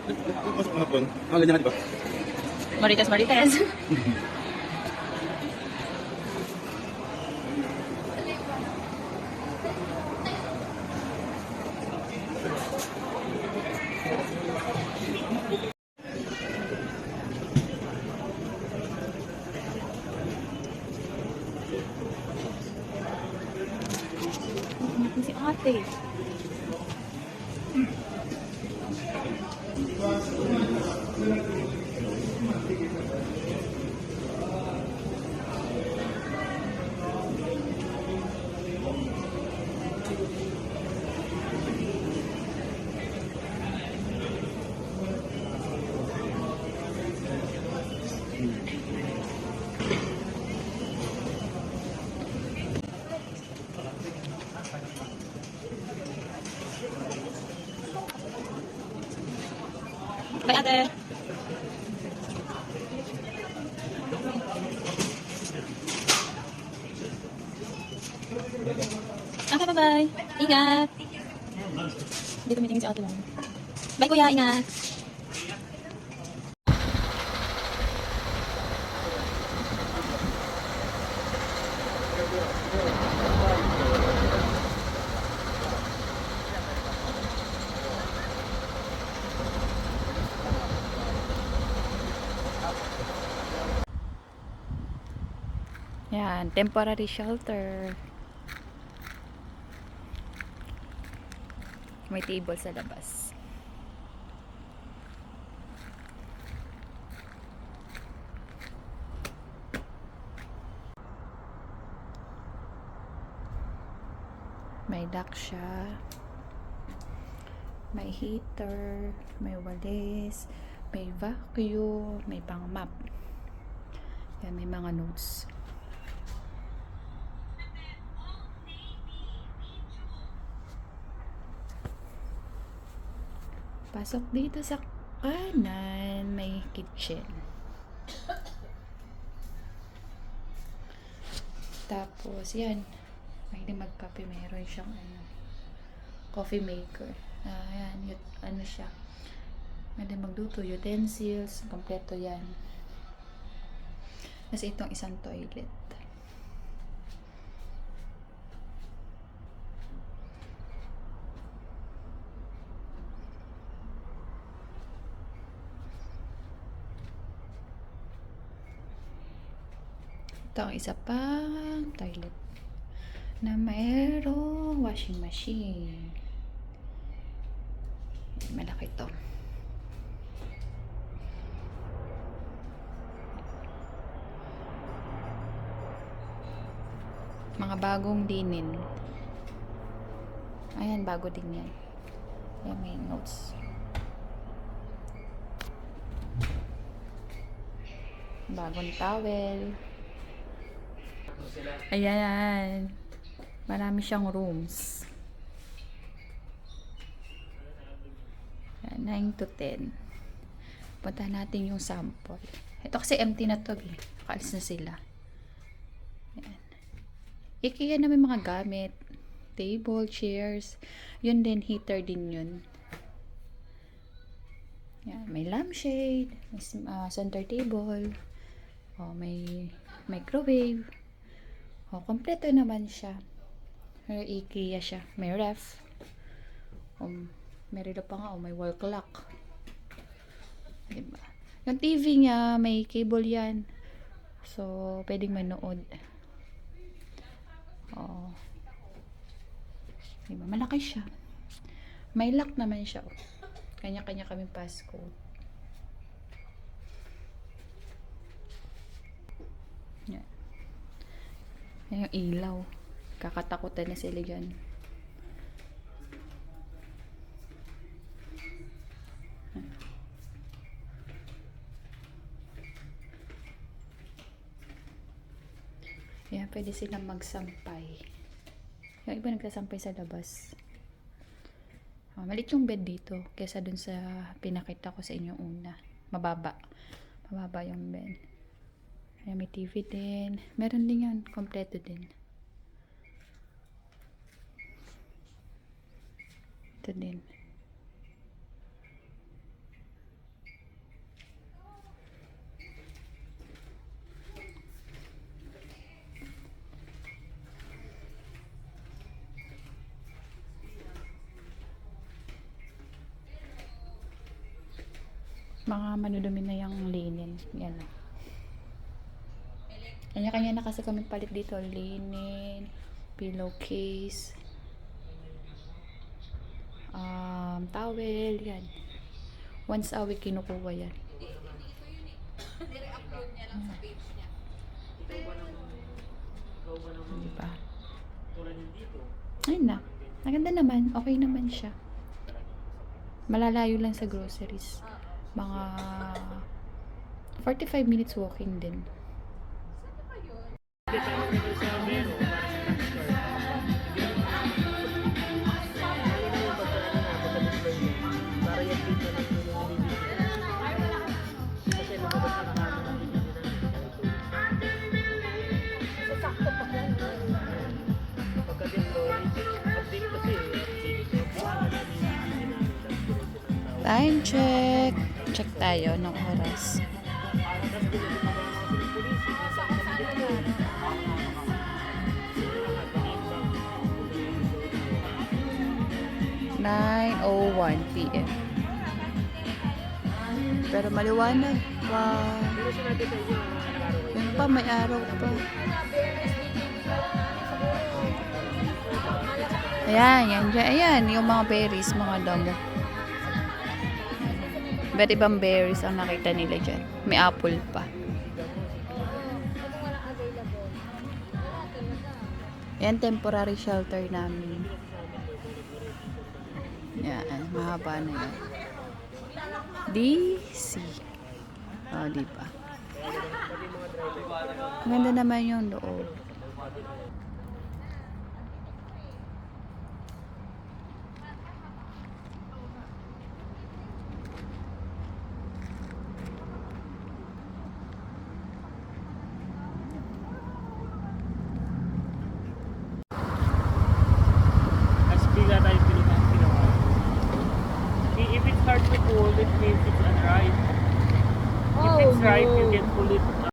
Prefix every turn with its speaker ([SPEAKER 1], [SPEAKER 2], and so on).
[SPEAKER 1] Mas hapon. Ang ganyan na, di ba?
[SPEAKER 2] Marites, Marites. Si ate. Bye, ate. Okay, bye-bye. Ingat. Hindi tumitingin si ate lang. Bye, kuya. Ingat. Yan, temporary shelter. May table sa labas. May dock siya. May heater, may walis, may vacuum, may pang map. Yan, may mga notes. Pasok dito sa kanan, may kitchen. Tapos, yan. May magkape, meron siyang coffee maker. Ayan, ano siya. May magluto, utensils, kompleto yan. Kasi itong isang toilet. Ito ang isa pang toilet na mayroong washing machine. Malaki to. Mga bagong linen. Ayan, bago din yan. Ayan, may notes. Bagong towel. Ayan. Marami siyang rooms. Ayan, 9 to 10. Punta natin yung sample. Ito kasi empty na to. Nakaalis na sila. Ayan. IKEA na may mga gamit. Table, chairs. Yun din, heater din yun. Ayan, may lampshade. May center table. May microwave. Kompleto naman siya. IKEA siya. May ref. May relo pa nga. May wall clock. Diba? Yung TV niya, may cable yan. So, pwedeng manood. Diba? Malaki siya. May lock naman siya. Kanya-kanya kaming passcode. Yan. Yan yung ilaw. Kakatakutan na sila dyan. Yan, pwede silang magsampay. Yung iba nagsasampay sa labas. Maliit yung bed dito kesa dun sa pinakita ko sa inyo una. Mababa. Mababa yung bed. Ayan, may TV din. Meron din yan. Kompleto din. Ito din. Mga manudumi na yung linen. Yan. Kanya-kanya na kasi kami palit dito. Linen, pillowcase, towel, yan. Once a week kinukuha yan. Diba? Ayun na. Maganda naman. Okay naman siya. Malalayo lang sa groceries. Mga 45 minutes walking din. Time check. Check tayo ng oras. PM. Pero maliwanag pa. Yun pa, may araw pa. Ayan, ayan, yung mga berries, mga damo. Iba't ibang berries ang nakita nila dyan. May apple pa. Yan, temporary shelter namin. Yan, mahaba na yan. DC. O, diba? Ganda naman yung loob.
[SPEAKER 3] If it's hard to pull, it means it's unripe. If it's ripe, you can pull it